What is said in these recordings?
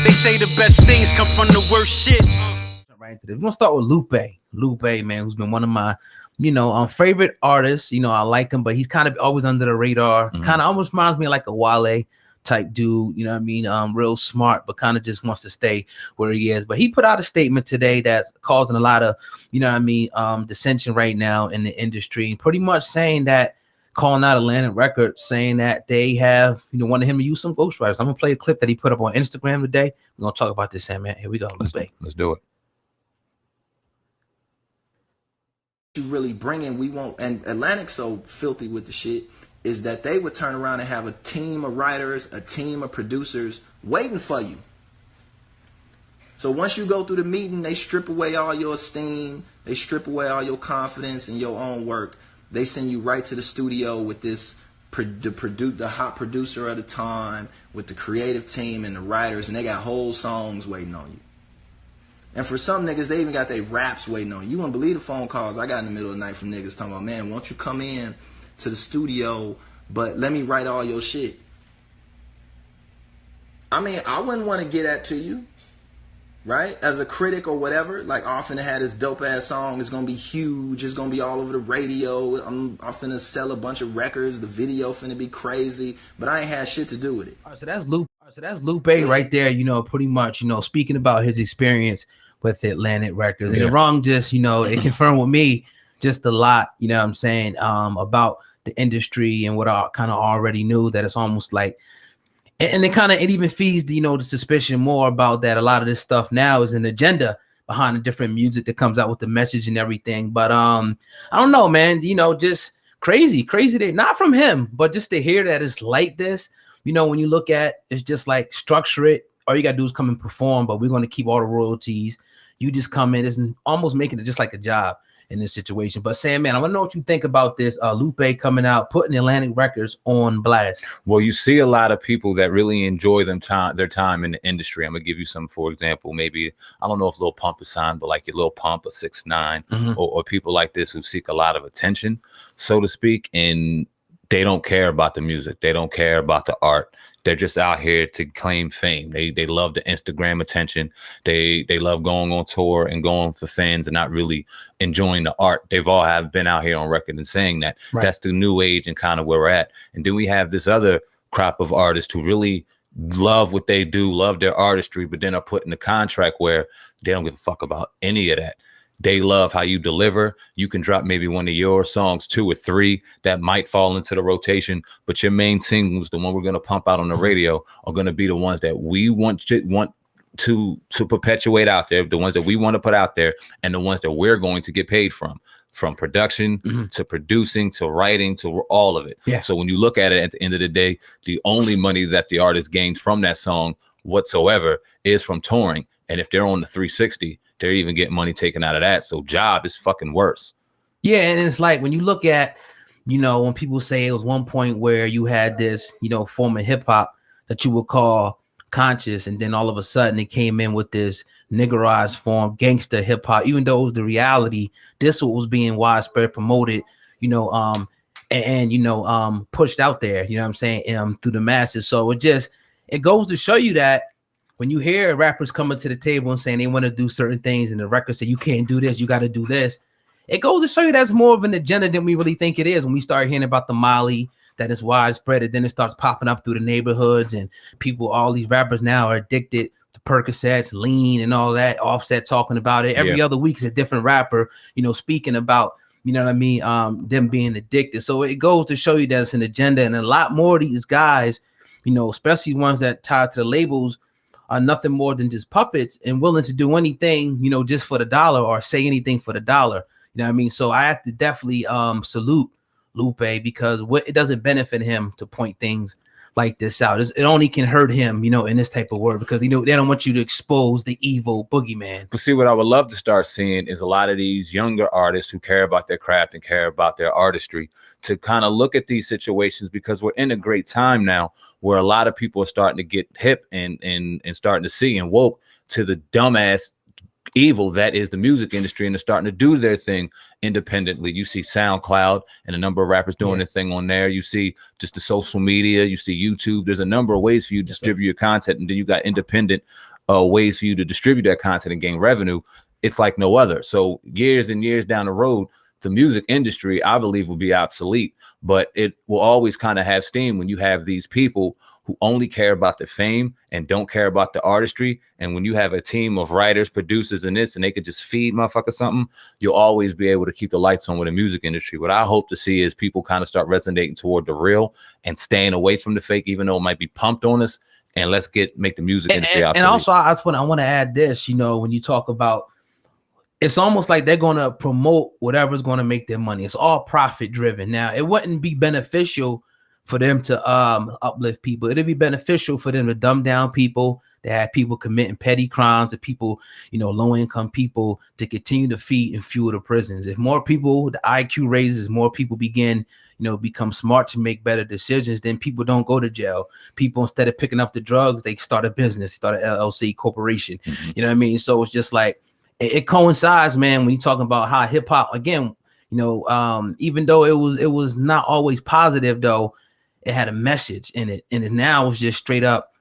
They say the best things come from the worst shit. Right into this. We're gonna start with Lupe. Lupe, man, who's been one of my, favorite artists. I like him, but he's kind of always under the radar. Kind of almost reminds me of like a Wale type dude, real smart, but kind of just wants to stay where he is. But he put out a statement today that's causing a lot of, dissension right now in the industry, pretty much saying that, calling out Atlantic Records, saying that they have, wanted him to use some ghostwriters. I'm gonna play a clip that he put up on Instagram today. We're gonna talk about this, man. Here we go. Let's do it. You really bring in, we won't, and Atlantic's so filthy with the shit, is that they would turn around and have a team of writers, a team of producers waiting for you. So once you go through the meeting, they strip away all your esteem, they strip away all your confidence in your own work. They send you right to the studio with this, the hot producer at the time, with the creative team and the writers, and they got whole songs waiting on you. And for some niggas, they even got their raps waiting on you. You wouldn't believe the phone calls I got in the middle of the night from niggas talking about, man, won't you come in to the studio, but let me write all your shit. I mean, I wouldn't want to get that to you, right? As a critic or whatever, like, I'm finna have this dope ass song, it's gonna be huge, it's gonna be all over the radio, I'm finna sell a bunch of records, the video finna be crazy, but I ain't had shit to do with it. All right, so that's Lupe. Right there, pretty much, speaking about his experience with Atlantic Records. And the wrong just, it confirmed with me just a lot, what I'm saying, about the industry and what I kind of already knew, that it's almost like, and it even feeds the, the suspicion more about that a lot of this stuff now is an agenda behind the different music that comes out with the message and everything. But I don't know, man, just crazy that, not from him, but just to hear that it's like this, when you look at, it's just like structure it. All you gotta do is come and perform, but we're going to keep all the royalties. You just come in, it's almost making it just like a job in this situation. But Sam, man, I want to know what you think about this. Lupe coming out, putting Atlantic Records on blast. Well, you see a lot of people that really enjoy their time in the industry. I'm gonna give you some, for example, maybe, I don't know if Lil Pump is signed, but like your Lil Pump or 6ix9ine, or people like this who seek a lot of attention, so to speak, and they don't care about the music. They don't care about the art. They're just out here to claim fame. They love the Instagram attention. They love going on tour and going for fans and not really enjoying the art. They've all have been out here on record and saying that. Right. That's the new age and kind of where we're at. And then we have this other crop of artists who really love what they do, love their artistry, but then are put in a contract where they don't give a fuck about any of that. They love how you deliver. You can drop maybe one of your songs, 2 or 3 that might fall into the rotation, but your main singles, the one we're going to pump out on the radio, are going to be the ones that we want to perpetuate out there, the ones that we want to put out there, and the ones that we're going to get paid from production to producing to writing to all of it. Yeah. So when you look at it at the end of the day, the only money that the artist gains from that song whatsoever is from touring. And if they're on the 360, they're even getting money taken out of that. So job is fucking worse. Yeah, and it's like when you look at, when people say it was one point where you had this, form of hip hop that you would call conscious, and then all of a sudden it came in with this niggerized form, gangster hip hop, even though it was the reality, this was being widespread promoted, pushed out there, you know what I'm saying, through the masses. So it goes to show you that when you hear rappers coming to the table and saying they want to do certain things and the record say you can't do this, you got to do this, it goes to show you that's more of an agenda than we really think it is. When we start hearing about the Molly that is widespread, and then it starts popping up through the neighborhoods, and people, all these rappers now are addicted to Percocets, lean, and all that. Offset talking about it every other week is a different rapper, speaking about, them being addicted. So it goes to show you that it's an agenda, and a lot more of these guys, especially ones that tie to the labels, are nothing more than just puppets and willing to do anything, just for the dollar, or say anything for the dollar. You know what I mean? So I have to definitely salute Lupe, because it doesn't benefit him to point things like this out. It only can hurt him, in this type of work, because they don't want you to expose the evil boogeyman. But see, what I would love to start seeing is a lot of these younger artists who care about their craft and care about their artistry to kind of look at these situations, because we're in a great time now where a lot of people are starting to get hip and starting to see and woke to the dumbass evil that is the music industry, and they're starting to do their thing independently. You see SoundCloud and a number of rappers doing their thing on there. You see just the social media, you see YouTube. There's a number of ways for you to distribute your content, and then you got independent ways for you to distribute that content and gain revenue, it's like no other. So years and years down the road, the music industry, I believe, will be obsolete, but it will always kind of have steam when you have these people who only care about the fame and don't care about the artistry. And when you have a team of writers, producers, and this, and they could just feed motherfucker something, you'll always be able to keep the lights on with the music industry. What I hope to see is people kind of start resonating toward the real and staying away from the fake, even though it might be pumped on us. And let's make the music industry obsolete. And also, I want to add this, you know, when you talk about, it's almost like they're going to promote whatever's going to make them money. It's all profit driven. Now, it wouldn't be beneficial for them to uplift people. It'd be beneficial for them to dumb down people, to have people committing petty crimes, to people, you know, low income people, to continue to feed and fuel the prisons. If more people, the IQ raises, more people begin, you know, become smart to make better decisions, then people don't go to jail. People, instead of picking up the drugs, they start a business, start an LLC corporation. You know what I mean? So it's just like, it coincides, man, when you're talking about how hip hop, again, you know, even though it was not always positive, though, it had a message in it, and now it's just straight up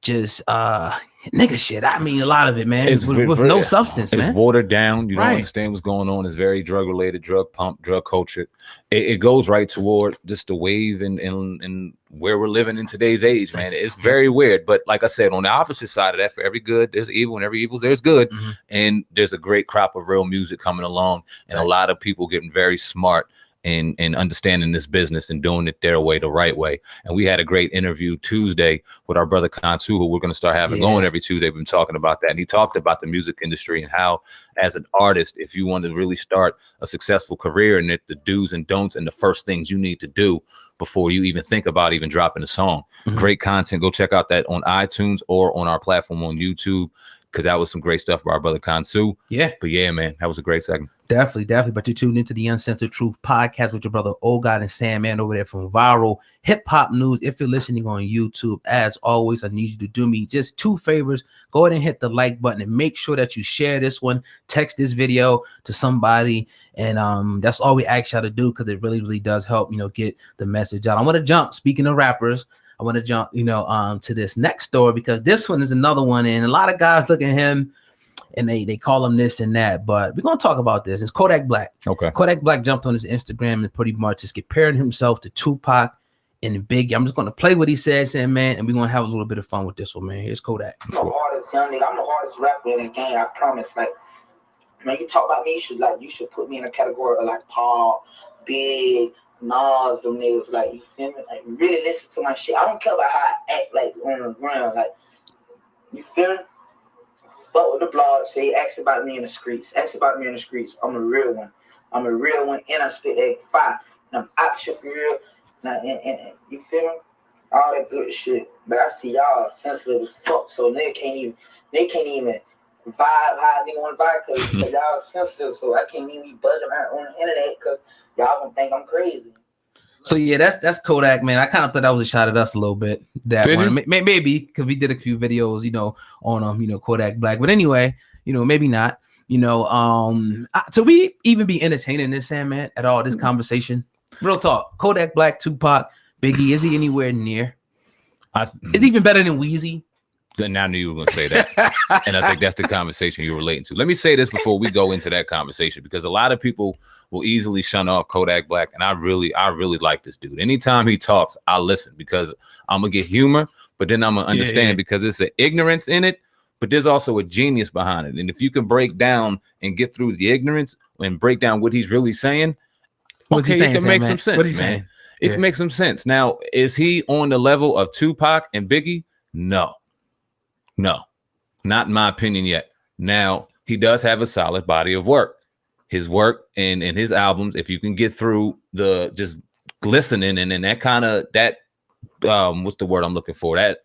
just nigga shit. I mean, a lot of it, man, it's with no substance, man. It's watered down. You don't understand what's going on. It's very drug related, drug pump, drug culture. It goes right toward just the wave and where we're living in today's age, man. It's very weird. But like I said, on the opposite side of that, for every good, there's evil, and every evil, there's good. And there's a great crop of real music coming along, and a lot of people getting very smart and understanding this business and doing it their way, the right way. And we had a great interview Tuesday with our brother Kansu, who we're going to start having going every Tuesday. We've been talking about that. And he talked about the music industry and how, as an artist, if you want to really start a successful career, and the do's and don'ts and the first things you need to do before you even think about even dropping a song. Great content. Go check out that on iTunes or on our platform on YouTube, because that was some great stuff by our brother Kansu. Yeah. But yeah, man, that was a great segment. Definitely. But you tuned into the Uncensored Truth podcast with your brother Old God and Sam, man, over there from Viral Hip Hop News. If you're listening on YouTube, as always, I need you to do me just two favors. Go ahead and hit the like button and make sure that you share this one, text this video to somebody. And that's all we ask y'all to do, because it really, really does help, you know, get the message out. I want to jump, speaking of rappers, I want to jump, you know, to this next story, because this one is another one. And a lot of guys look at him and they call him this and that, but we're going to talk about this. It's Kodak Black. Okay. Kodak Black jumped on his Instagram and pretty much just comparing himself to Tupac and Biggie. I'm just going to play what he said, saying, man, and we're going to have a little bit of fun with this one, man. Here's Kodak. I'm the hardest young nigga. I'm the hardest rapper in the game, I promise. Like, man, you talk about me, you should put me in a category of like Paul, Big, Nas, them niggas. Like, you feel me? Like, really listen to my shit. I don't care about how I act, like, on the ground. Like, you feel me? Fuck with the blog, say, ask about me in the streets. I'm a real one. And I spit that fire. And I'm action for real. And you feel me? All that good shit. But I see y'all sensitive as fuck, so they can't even vibe how they want to vibe, because y'all sensitive, so I can't even be buzzing around on the internet, because y'all gonna think I'm crazy. So yeah, that's Kodak, man. I kind of thought that was a shot at us a little bit. That one, maybe, because we did a few videos, you know, on you know, Kodak Black. But anyway, you know, maybe not. You know, so we even be entertaining this, Sam, man, at all, this conversation. Real talk. Kodak Black, Tupac, Biggie, is he anywhere near? Is he even better than Weezy? Then I knew you were going to say that. And I think that's the conversation you're relating to. Let me say this before we go into that conversation, because a lot of people will easily shun off Kodak Black. And I really like this dude. Anytime he talks, I listen, because I'm going to get humor, but then I'm going to understand because it's an ignorance in it, but there's also a genius behind it. And if you can break down and get through the ignorance and break down what he's really saying, What's he saying, it can make some sense, what he's man. saying? It can make some sense. Now, is he on the level of Tupac and Biggie? No, not in my opinion yet. Now, he does have a solid body of work. His work and his albums, if you can get through the just listening and that kind of that, what's the word I'm looking for? That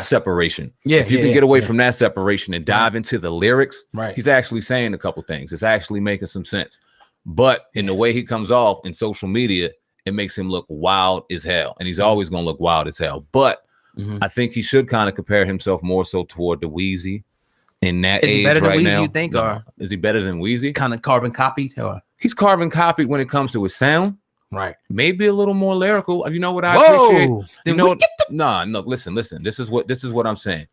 separation. Yeah. If you can get away from that separation and dive into the lyrics, he's actually saying a couple things. It's actually making some sense. But in the way he comes off in social media, it makes him look wild as hell. And he's always going to look wild as hell. But I think he should kind of compare himself more so toward the Weezy in that age right now. Is he better than Weezy, you think? Or is he better than Weezy? Kind of carbon copied? Or? He's carbon copied when it comes to his sound. Right. Maybe a little more lyrical. You know what I appreciate? You know, no, listen. This is what I'm saying.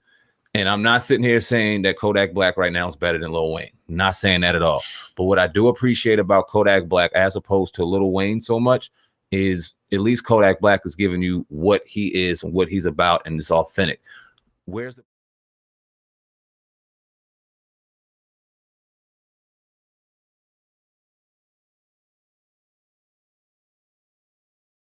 And I'm not sitting here saying that Kodak Black right now is better than Lil Wayne. Not saying that at all. But what I do appreciate about Kodak Black, as opposed to Lil Wayne so much, is at least Kodak Black is giving you what he is and what he's about, and it's authentic. Where's the